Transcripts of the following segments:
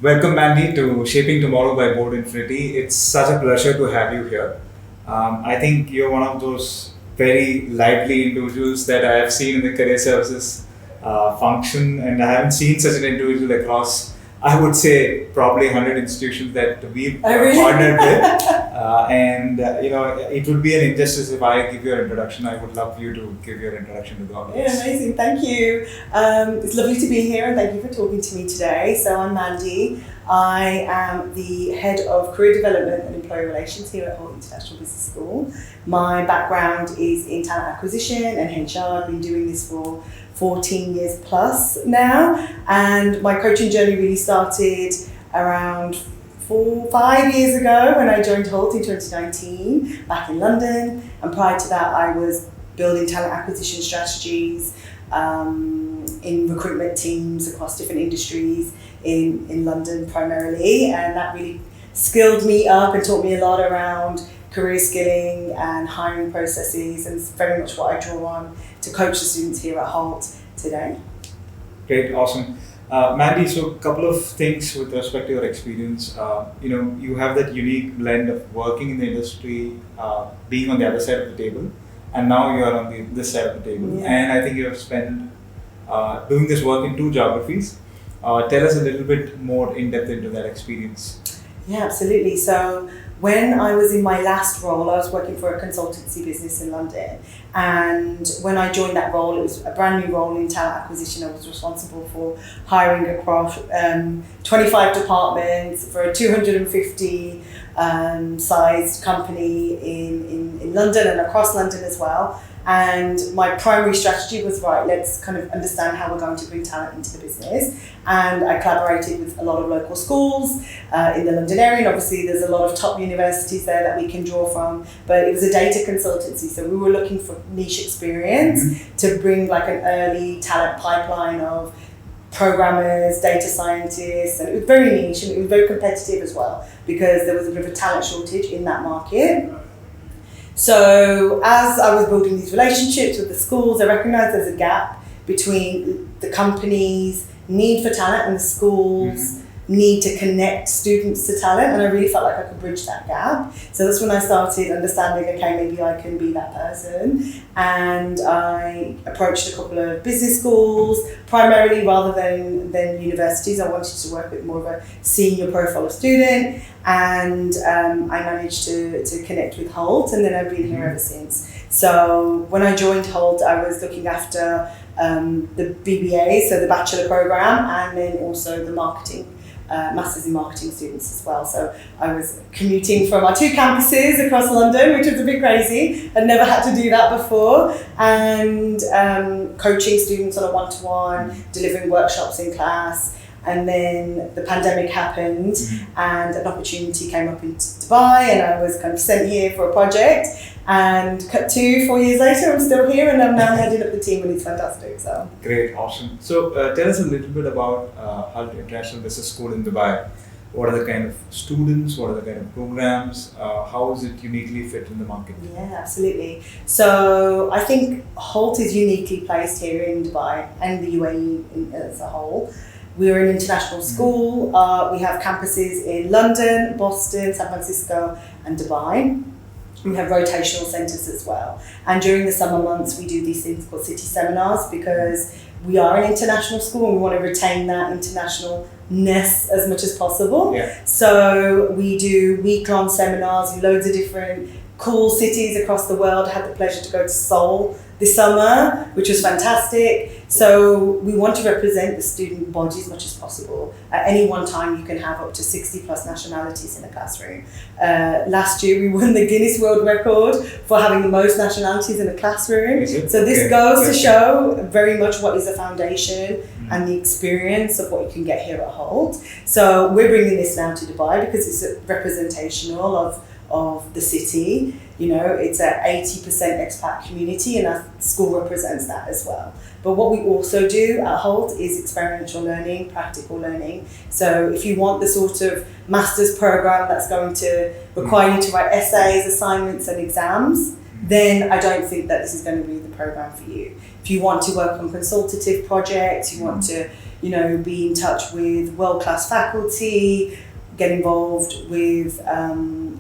Welcome, Mandy, to Shaping Tomorrow by Board Infinity. It's such a pleasure to have you here. I think you're one of those very lively individuals that I have seen in the career services function, and I haven't seen such an individual across, I would say, probably 100 institutions that we've partnered with. It would be an injustice if I give your introduction. I would love you to give your introduction to the audience. Yeah, amazing. Thank you. It's lovely to be here and thank you for talking to me today. So I'm Mandy. I am the Head of Career Development and Employee Relations here at Hult International Business School. My background is in talent acquisition and HR. I've been doing this for 14 years plus now, and my coaching journey really started around 4-5 years ago when I joined Hult in 2019 back in London, and prior to that I was building talent acquisition strategies in recruitment teams across different industries in London primarily, and that really skilled me up and taught me a lot around career skilling and hiring processes, and it's very much what I draw on to coach the students here at Hult today. Great, awesome. Mandy, so a couple of things with respect to your experience. You have that unique blend of working in the industry, being on the other side of the table, and now you are on this side of the table. Yeah. And I think you have spent doing this work in 2 geographies. Tell us a little bit more in depth into that experience. Yeah, absolutely. So when I was in my last role, I was working for a consultancy business in London. And when I joined that role, it was a brand new role in talent acquisition. I was responsible for hiring across 25 departments for a 250 sized company in London and across London as well. And my primary strategy was, right, let's kind of understand how we're going to bring talent into the business. And I collaborated with a lot of local schools in the London area. And obviously there's a lot of top universities there that we can draw from. But it was a data consultancy. So we were looking for niche experience to bring like an early talent pipeline of programmers, data scientists. And it was very niche and it was very competitive as well, because there was a bit of a talent shortage in that market. So as I was building these relationships with the schools, I recognised there's a gap between the company's need for talent and the schools' need to connect students to talent, and I really felt like I could bridge that gap. So that's when I started understanding, okay, maybe I can be that person. And I approached a couple of business schools, primarily rather than universities. I wanted to work with more of a senior profile of student, and I managed to connect with Hult, and then I've been here ever since. So when I joined Hult, I was looking after the BBA, so the bachelor program, and then also the marketing Masters in Marketing students as well. So I was commuting from our 2 campuses across London, which was a bit crazy. I'd never had to do that before. And coaching students on a one-to-one, delivering workshops in class. And then the pandemic happened and an opportunity came up in Dubai, and I was kind of sent here for a project. And cut to 4 years later, I'm still here, and I'm now heading up the team, and it's fantastic. So great, awesome. So tell us a little bit about Hult International Business School in Dubai. What are the kind of students? What are the kind of programs? How is it uniquely fit in the market? Yeah, absolutely. So I think Hult is uniquely placed here in Dubai and the UAE as a whole. We're an international school. We have campuses in London, Boston, San Francisco, and Dubai. We have rotational centres as well. And during the summer months, we do these things called city seminars, because we are an international school and we want to retain that internationalness as much as possible. Yeah. So we do week-long seminars in loads of different cool cities across the world. I had the pleasure to go to Seoul this summer, which was fantastic. So we want to represent the student body as much as possible. At any one time, you can have up to 60 plus nationalities in a classroom. Last year, we won the Guinness World Record for having the most nationalities in a classroom. So this goes to show very much what is the foundation and the experience of what you can get here at Hult. So we're bringing this now to Dubai because it's representational of the city. You know, it's an 80% expat community, and our school represents that as well. But what we also do at Hult is experiential learning, practical learning. So if you want the sort of master's program that's going to require you to write essays, assignments and exams, then I don't think that this is going to be the program for you. If you want to work on consultative projects, you want to be in touch with world-class faculty, get involved with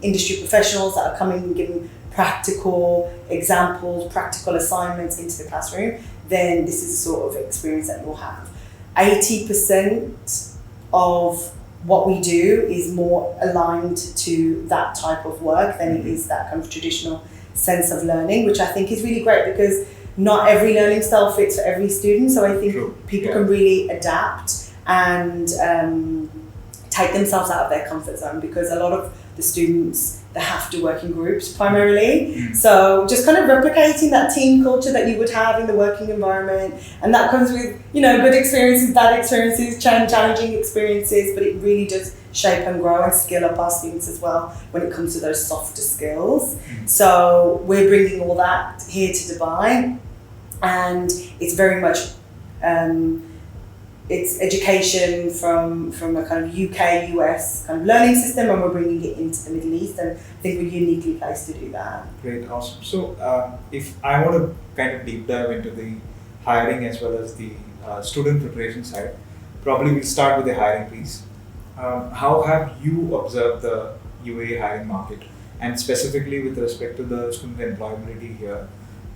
industry professionals that are coming and giving practical examples, practical assignments into the classroom, then this is the sort of experience that you'll have. 80% of what we do is more aligned to that type of work than it is that kind of traditional sense of learning, which I think is really great because not every learning style fits for every student. So I think people can really adapt and take themselves out of their comfort zone, because a lot of the students, they have to work in groups primarily. So just kind of replicating that team culture that you would have in the working environment, and that comes with, good experiences, bad experiences, challenging experiences, but it really does shape and grow and skill up our students as well when it comes to those softer skills. So we're bringing all that here to Dubai, and it's very much it's education from a kind of UK, US kind of learning system, and we're bringing it into the Middle East, and I think we're uniquely placed to do that. Great, awesome. So if I want to kind of deep dive into the hiring as well as the student preparation side, probably we'll start with the hiring piece. How have you observed the UAE hiring market, and specifically with respect to the student employability here?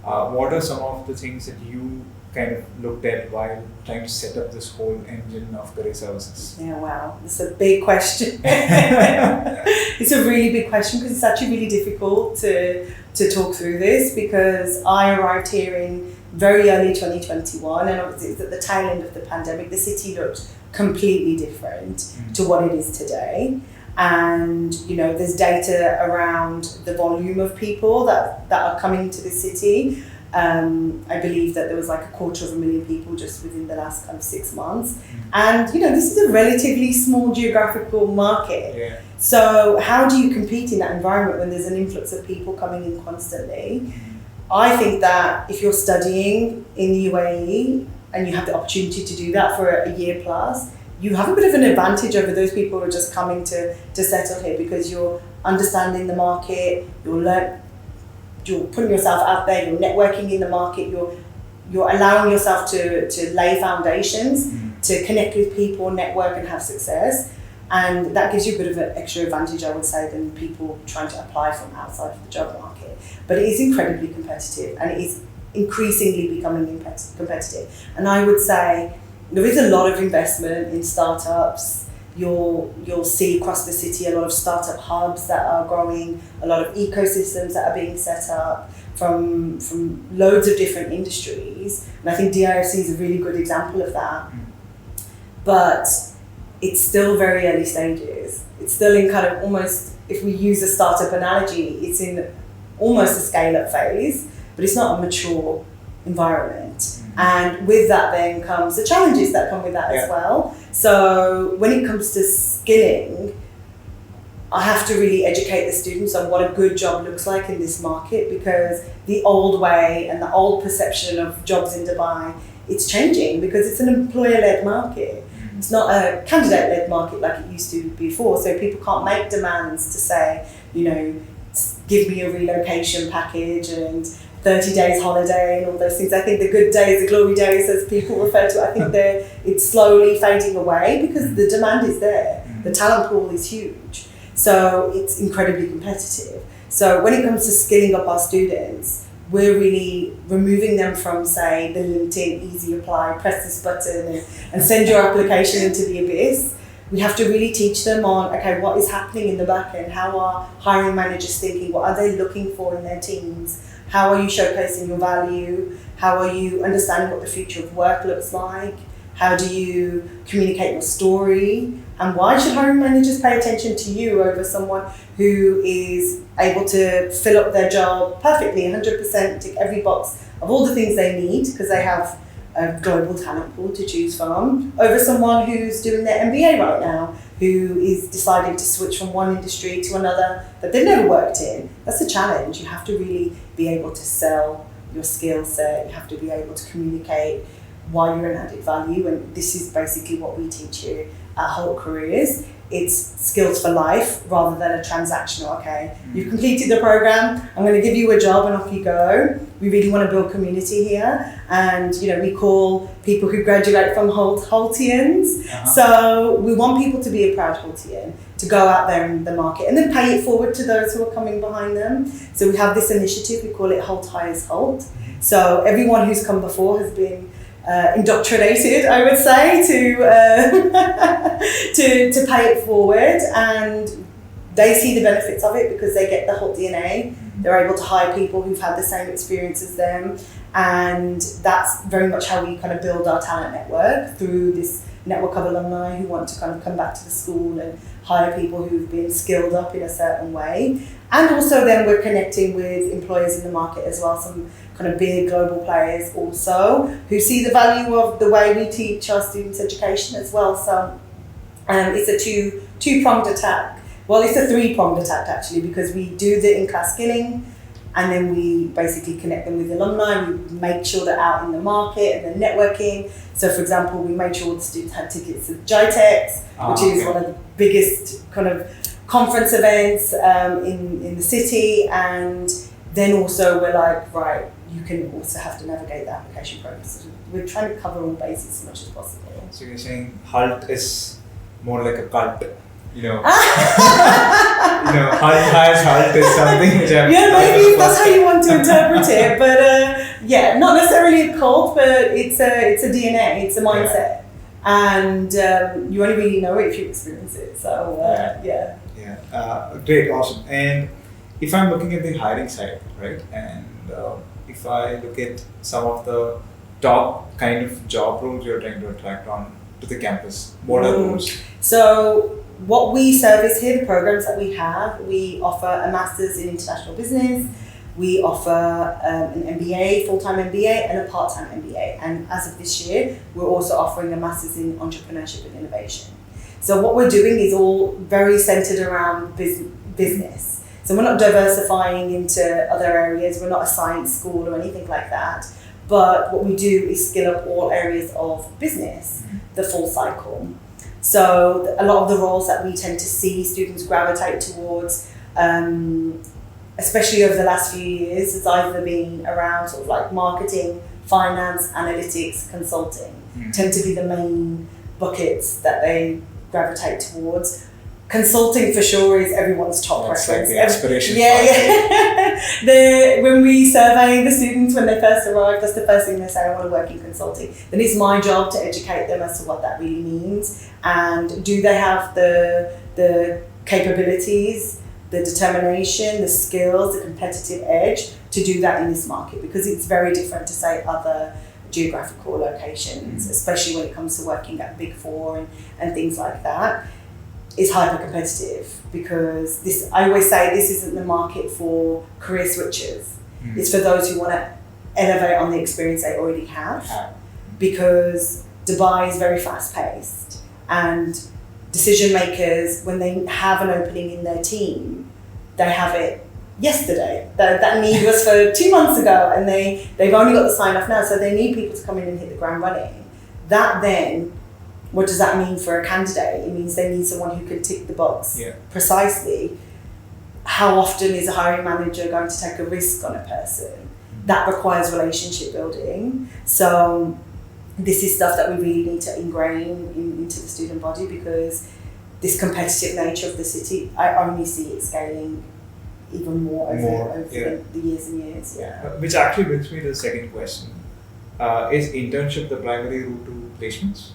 What are some of the things that you kind of looked at while trying to set up this whole engine of career services? Yeah, wow, it's a big question. It's a really big question because it's actually really difficult to talk through this, because I arrived here in very early 2021, and obviously it's at the tail end of the pandemic. The city looked completely different to what it is today. And there's data around the volume of people that are coming to the city. I believe that there was like 250,000 people just within the last kind of 6 months. And this is a relatively small geographical market. Yeah. So how do you compete in that environment when there's an influx of people coming in constantly? I think that if you're studying in the UAE and you have the opportunity to do that for a year plus, you have a bit of an advantage over those people who are just coming to settle here, because you're understanding the market, you're putting yourself out there, you're networking in the market, you're allowing yourself to lay foundations, to connect with people, network and have success. And that gives you a bit of an extra advantage, I would say, than people trying to apply from outside of the job market. But it is incredibly competitive, and it is increasingly becoming competitive. And I would say there is a lot of investment in startups. You'll see across the city a lot of startup hubs that are growing, a lot of ecosystems that are being set up from loads of different industries. And I think DIFC is a really good example of that. But it's still very early stages. It's still in kind of almost, if we use a startup analogy, it's in almost a scale-up phase, but it's not a mature environment. And with that then comes the challenges that come with that as well. So when it comes to skilling, I have to really educate the students on what a good job looks like in this market, because the old way and the old perception of jobs in Dubai, it's changing because it's an employer-led market. It's not a candidate-led market like it used to before. So people can't make demands to say, give me a relocation package and 30 days holiday and all those things. I think the good days, the glory days, as people refer to it, I think it's slowly fading away because the demand is there. The talent pool is huge. So it's incredibly competitive. So when it comes to skilling up our students, we're really removing them from, say, the LinkedIn easy apply, press this button and send your application into the abyss. We have to really teach them on, okay, what is happening in the back end? How are hiring managers thinking? What are they looking for in their teams? How are you showcasing your value? How are you understanding what the future of work looks like? How do you communicate your story? And why should hiring managers pay attention to you over someone who is able to fill up their job perfectly, 100%, tick every box of all the things they need because they have a global talent pool to choose from, over someone who's doing their MBA right now, who is deciding to switch from one industry to another that they've never worked in? That's a challenge. You have to really be able to sell your skill set. You have to be able to communicate why you're an added value. And this is basically what we teach here at Hult Careers. it's skills for life rather than a transactional, okay, you've completed the program, I'm going to give you a job and off you go. We really want to build community here, and we call people who graduate from Hult Hultians. So we want people to be a proud Hultian, to go out there in the market and then pay it forward to those who are coming behind them. So we have this initiative, we call it Hult Hires Hult. So everyone who's come before has been indoctrinated, I would say, to pay it forward, and they see the benefits of it because they get the Hult DNA. They're able to hire people who've had the same experience as them, and that's very much how we kind of build our talent network, through this network of alumni who want to kind of come back to the school and hire people who've been skilled up in a certain way. And also then we're connecting with employers in the market as well, some kind of big global players also, who see the value of the way we teach our students education as well. So it's a two-pronged attack. Well, it's a three-pronged attack actually, because we do the in-class skilling, and then we basically connect them with alumni. We make sure they're out in the market and they're networking. So for example, we made sure the students had tickets to GITEX, which is one of the biggest kind of conference events in the city. And then also we're like, right, you can also have to navigate the application process. So we're trying to cover all bases as much as possible. So you're saying Hult is more like a cult? Hult Hires Hult is something which I've... Yeah, maybe that's how you want to interpret it, but not necessarily a cult, but it's a DNA, it's a mindset, and you only really know it if you experience it. So great, awesome. And if I'm looking at the hiring side, right, and if I look at some of the top kind of job roles you're trying to attract on to the campus, what are those? So what we service here, the programs that we have, we offer a Master's in International Business, we offer an MBA, full-time MBA, and a part-time MBA. And as of this year, we're also offering a Master's in Entrepreneurship and Innovation. So what we're doing is all very centered around business. So we're not diversifying into other areas, we're not a science school or anything like that. But what we do is skill up all areas of business, the full cycle. So a lot of the roles that we tend to see students gravitate towards, especially over the last few years, has either been around sort of like marketing, finance, analytics, consulting, tend to be the main buckets that they gravitate towards. Consulting for sure is everyone's top preference. Like the aspiration. When we survey the students when they first arrive, that's the first thing they say, I want to work in consulting. Then it's my job to educate them as to what that really means, and do they have the capabilities, the determination, the skills, the competitive edge to do that in this market, because it's very different to say other geographical locations, especially when it comes to working at Big Four and things like that. Is hyper competitive, because this, I always say, this isn't the market for career switchers. It's for those who want to elevate on the experience they already have, because Dubai is very fast paced, and decision makers, when they have an opening in their team, they have it yesterday. That need was for 2 months ago, and they've only got the sign off now, so they need people to come in and hit the ground running. That then, what does that mean for a candidate? It means they need someone who can tick the box precisely. How often is a hiring manager going to take a risk on a person? That requires relationship building. So this is stuff that we really need to ingrain into the student body, because this competitive nature of the city, I only see it scaling even more over the years and years. Which actually brings me to the second question. Is internship the primary route to placements?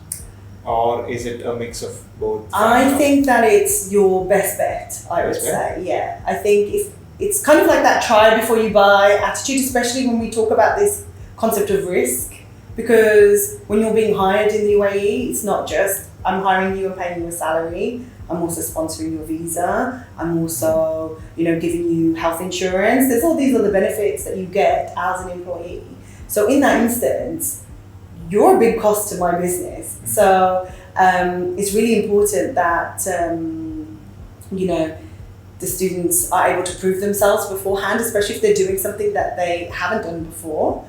Or is it a mix of both? I think that it's your best bet, I would say. Yeah. I think if it's kind of like that try before you buy attitude, especially when we talk about this concept of risk, because when you're being hired in the UAE, it's not just I'm hiring you and paying you a salary. I'm also sponsoring your visa. I'm also, giving you health insurance. There's all these other benefits that you get as an employee. So in that instance, you're a big cost to my business. So it's really important that, the students are able to prove themselves beforehand, especially if they're doing something that they haven't done before.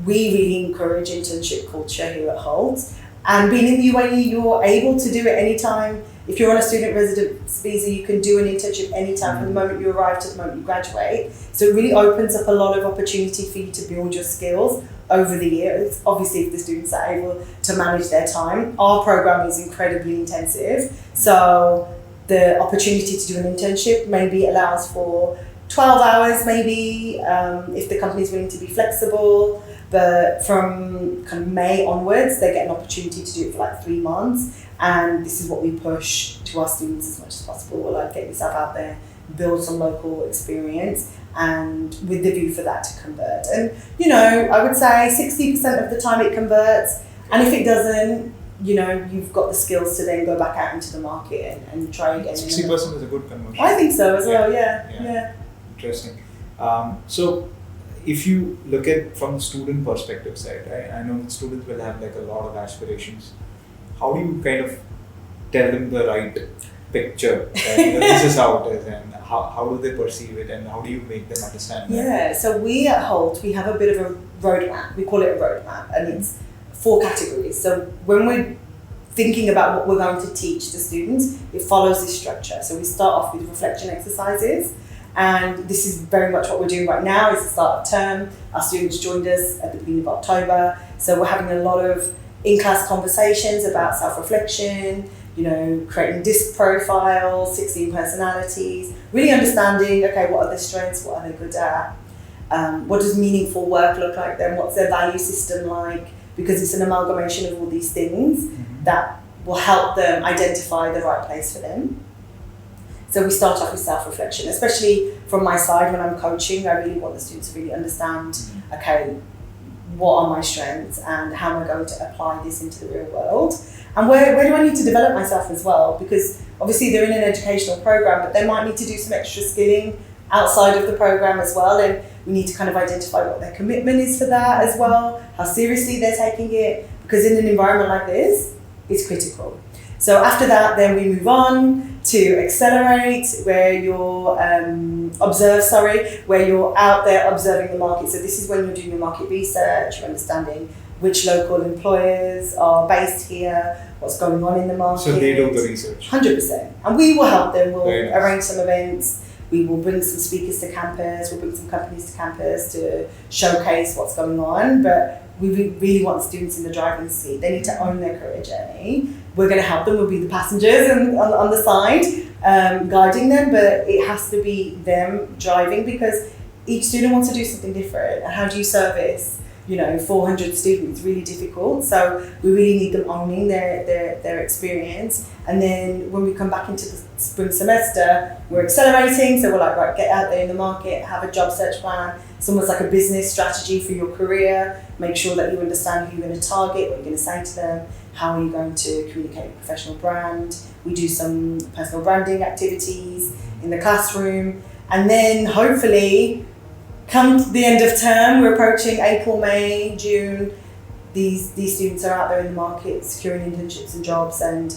We really encourage internship culture here at Hult. And being in the UAE, you're able to do it anytime If you're on a student residence visa, you can do an internship anytime from the moment you arrive to the moment you graduate. So it really opens up a lot of opportunity for you to build your skills over the years. Obviously, if the students are able to manage their time. Our program is incredibly intensive. So the opportunity to do an internship maybe allows for 12 hours maybe, if the company is willing to be flexible. But from kind of May onwards, they get an opportunity to do it for like 3 months. And this is what we push to our students as much as possible. We're like, get yourself out there, build some local experience, and with the view for that to convert. And, you know, I would say 60% of the time it converts. And if it doesn't, you know, you've got the skills to then go back out into the market and try again. 60% is a good conversion. I think so as well, yeah. Interesting. So if you look at from the student perspective side, right? I know students will have like a lot of aspirations. How do you kind of tell them the right picture that, you know, this is how it is, and how do they perceive it, and how do you make them understand that? Yeah, so we at Hult, we have a bit of a roadmap. We call it a roadmap, and it's 4 categories. So when we're thinking about what we're going to teach the students, it follows this structure. So we start off with reflection exercises, and this is very much what we're doing right now. It's the start of term. Our students joined us at the beginning of October, so we're having a lot of in-class conversations about self-reflection, you know, creating disc profiles, 16 personalities, really understanding, okay, what are their strengths, what are they good at, what does meaningful work look like then, what's their value system like, because it's an amalgamation of all these things that will help them identify the right place for them. So we start off with self-reflection, especially from my side when I'm coaching. I really want the students to really understand, okay, what are my strengths and how am I going to apply this into the real world? And where do I need to develop myself as well? Because obviously they're in an educational program, but they might need to do some extra skilling outside of the program as well. And we need to kind of identify what their commitment is for that as well, how seriously they're taking it, because in an environment like this, it's critical. So after that, then we move on to accelerate, where you're where you're out there observing the market. So this is when you're doing your market research, you're understanding which local employers are based here, what's going on in the market. So they do the research. 100%. And we will help them. We'll Very nice. arrange some events. We will bring some speakers to campus. We'll bring some companies to campus to showcase what's going on. But we really want students in the driving seat. They need to own their career journey. We're going to help them. We'll be the passengers and on the side, guiding them. But it has to be them driving, because each student wants to do something different. And how do you service, 400 students? Really difficult. So we really need them owning their experience. And then when we come back into the spring semester, we're accelerating. So we're like, right, get out there in the market, have a job search plan. It's almost like a business strategy for your career. Make sure that you understand who you're going to target, what you're going to say to them, how are you going to communicate your professional brand. We do some personal branding activities in the classroom. And then hopefully, come the end of term, we're approaching April, May, June. These students are out there in the market securing internships and jobs and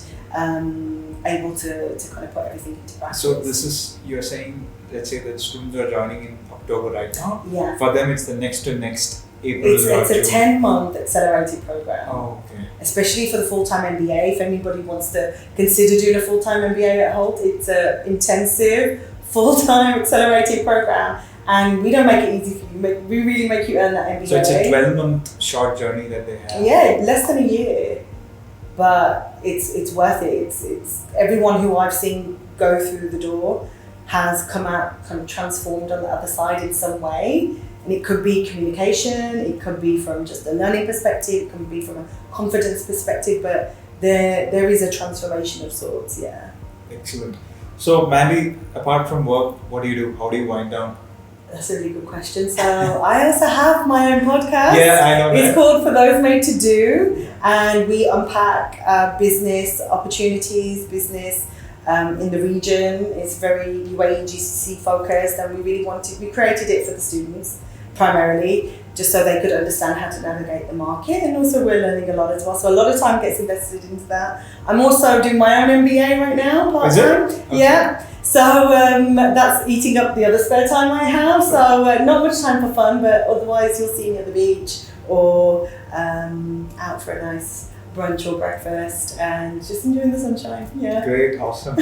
able to kind of put everything into practice. So this is, you're saying, let's say that students are joining in October right now. Yeah. For them, it's the next to next April. It's a 10-month accelerated program. Oh, okay. Especially for the full-time MBA. If anybody wants to consider doing a full-time MBA at Hult, it's an intensive, full-time accelerated program. And we don't make it easy for you. We really make you earn that MBA. So it's a 12-month short journey that they have. Yeah, less than a year. But it's worth it. It's everyone who I've seen go through the door has come out kind of transformed on the other side in some way. And it could be communication, it could be from just a learning perspective, it could be from a confidence perspective, but there is a transformation of sorts, yeah. Excellent. So Mandy, apart from work, what do you do? How do you wind down? That's a really good question. So I also have my own podcast. Yeah, I know that. It's called For Those Made to Do, and we unpack business opportunities, business in the region. It's very UAE GCC focused, and we created it for the students primarily, just so they could understand how to navigate the market, and also we're learning a lot as well. So a lot of time gets invested into that. I'm also doing my own MBA right now, part-time. Is it? Okay. Yeah. So that's eating up the other spare time I have. So not much time for fun, but otherwise you'll see me at the beach or out for a nice brunch or breakfast and just enjoying the sunshine. Yeah. Great, awesome.